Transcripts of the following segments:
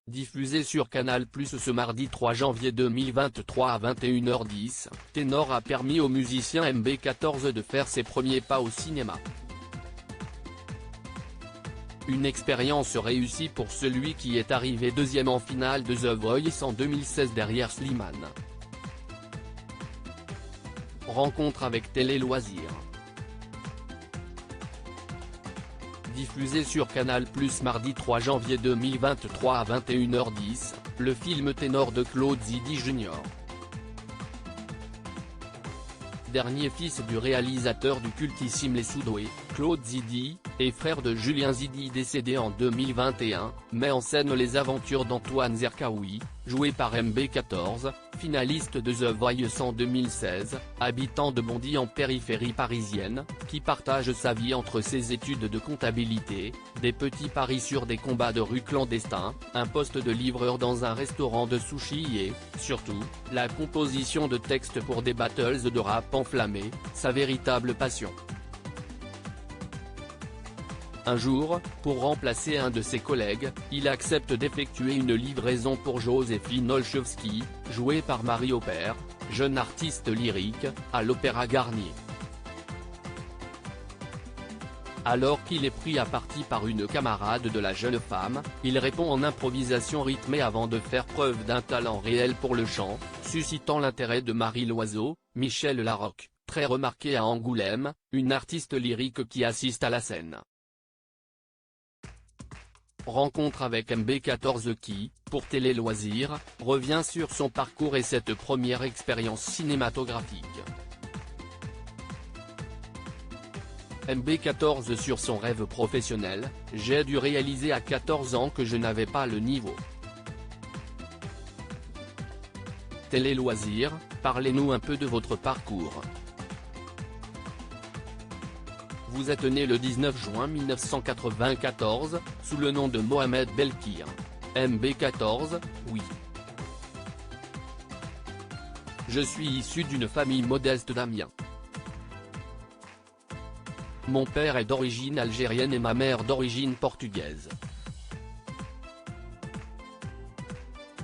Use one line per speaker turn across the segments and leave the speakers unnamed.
Diffusé sur Canal+ ce mardi 3 janvier 2023 à 21h10, Ténor a permis au musicien MB14 de faire ses premiers pas au cinéma. Une expérience réussie pour celui qui est arrivé deuxième en finale de The Voice en 2016 derrière Slimane. Rencontre avec Télé Loisirs. Diffusé sur Canal+ mardi 3 janvier 2023 à 21h10, le film Ténor de Claude Zidi Jr. Dernier fils du réalisateur du cultissime Les Sudoués, Claude Zidi, et frère de Julien Zidi décédé en 2021, met en scène les aventures d'Antoine Zerkaoui, joué par MB14, finaliste de The Voice en 2016, habitant de Bondy en périphérie parisienne, qui partage sa vie entre ses études de comptabilité, des petits paris sur des combats de rue clandestins, un poste de livreur dans un restaurant de sushi et, surtout, la composition de textes pour des battles de rap enflammés, sa véritable passion. Un jour, pour remplacer un de ses collègues, il accepte d'effectuer une livraison pour Joséphine Olchowski, jouée par Marie Aubert, jeune artiste lyrique, à l'Opéra Garnier. Alors qu'il est pris à partie par une camarade de la jeune femme, il répond en improvisation rythmée avant de faire preuve d'un talent réel pour le chant, suscitant l'intérêt de Marie Loiseau, Michel Larocque, très remarquée à Angoulême, une artiste lyrique qui assiste à la scène. Rencontre avec MB14 qui, pour Télé Loisirs, revient sur son parcours et cette première expérience cinématographique. MB14 sur son rêve professionnel, j'ai dû réaliser à 14 ans que je n'avais pas le niveau. Télé Loisirs, parlez-nous un peu de votre parcours. Vous êtes né le 19 juin 1994, sous le nom de Mohamed Belkir. MB14, oui. Je suis issu d'une famille modeste d'Amiens. Mon père est d'origine algérienne et ma mère d'origine portugaise.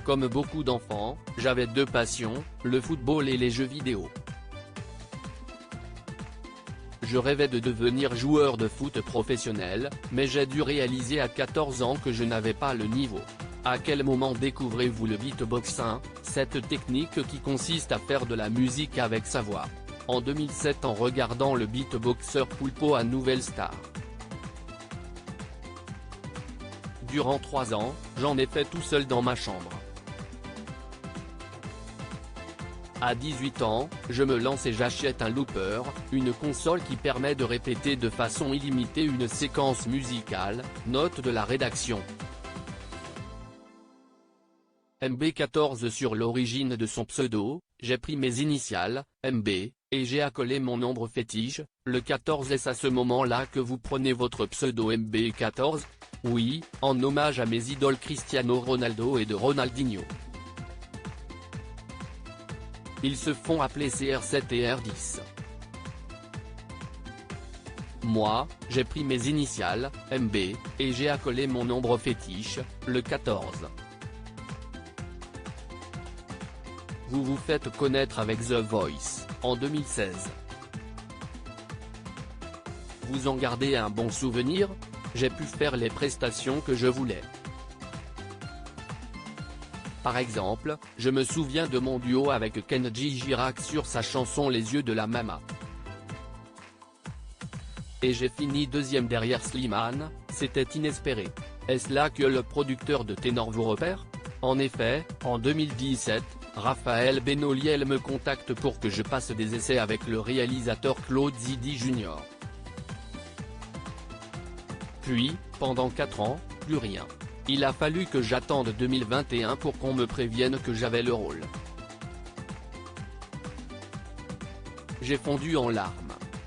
Comme beaucoup d'enfants, j'avais deux passions, le football et les jeux vidéo. Je rêvais de devenir joueur de foot professionnel, mais j'ai dû réaliser à 14 ans que je n'avais pas le niveau. À quel moment découvrez-vous le beatboxing, cette technique qui consiste à faire de la musique avec sa voix? En 2007 en regardant le beatboxer Pulpo à Nouvelle Star. Durant 3 ans, j'en ai fait tout seul dans ma chambre. À 18 ans, je me lance et j'achète un looper, une console qui permet de répéter de façon illimitée une séquence musicale, note de la rédaction. MB14 sur l'origine de son pseudo, j'ai pris mes initiales, MB, et j'ai accolé mon nombre fétiche, le 14. Est-ce à ce moment-là que vous prenez votre pseudo MB14? Oui, en hommage à mes idoles Cristiano Ronaldo et de Ronaldinho. Ils se font appeler CR7 et R10. Moi, j'ai pris mes initiales, MB, et j'ai accolé mon nombre fétiche, le 14. Vous vous faites connaître avec The Voice, en 2016. Vous en gardez un bon souvenir? J'ai pu faire les prestations que je voulais. Par exemple, je me souviens de mon duo avec Kenji Girac sur sa chanson Les yeux de la Mama. Et j'ai fini deuxième derrière Slimane, c'était inespéré. Est-ce là que le producteur de Ténor vous repère? En effet, en 2017, Raphaël Benoliel me contacte pour que je passe des essais avec le réalisateur Claude Zidi Jr. Puis, pendant 4 ans, plus rien. Il a fallu que j'attende 2021 pour qu'on me prévienne que j'avais le rôle. J'ai fondu en larmes.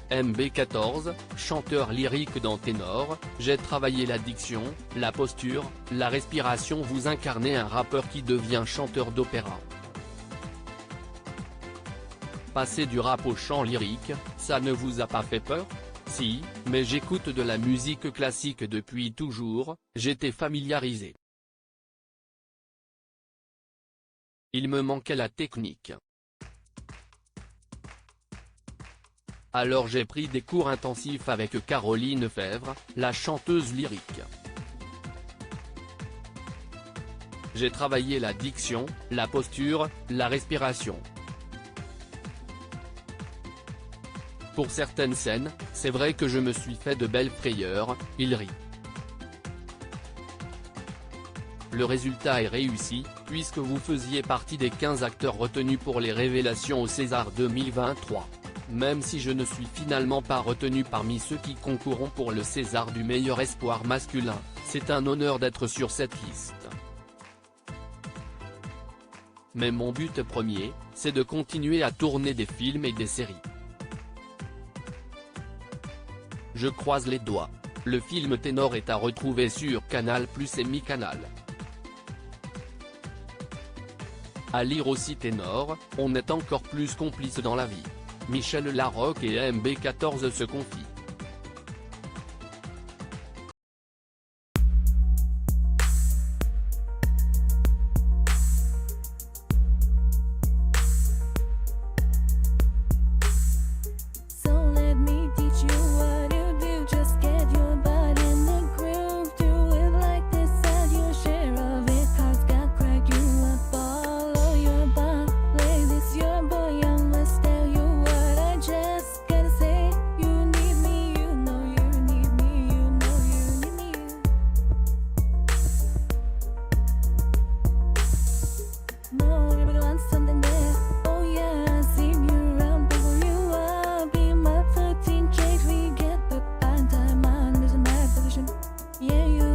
MB14, chanteur lyrique dans Ténor, j'ai travaillé la diction, la posture, la respiration. Vous incarnez un rappeur qui devient chanteur d'opéra. Passer du rap au chant lyrique, ça ne vous a pas fait peur? Si, mais j'écoute de la musique classique depuis toujours, j'étais familiarisé. Il me manquait la technique. Alors j'ai pris des cours intensifs avec Caroline Fèvre, la chanteuse lyrique. J'ai travaillé la diction, la posture, la respiration. Pour certaines scènes, c'est vrai que je me suis fait de belles frayeurs, il rit. Le résultat est réussi, puisque vous faisiez partie des 15 acteurs retenus pour les révélations au César 2023. Même si je ne suis finalement pas retenu parmi ceux qui concourront pour le César du meilleur espoir masculin, c'est un honneur d'être sur cette liste. Mais mon but premier, c'est de continuer à tourner des films et des séries. Je croise les doigts. Le film Ténor est à retrouver sur Canal+ et Mi-Canal. À lire aussi Ténor, on est encore plus complices dans la vie. Michel Larocque et MB14 se confient.
Yeah, you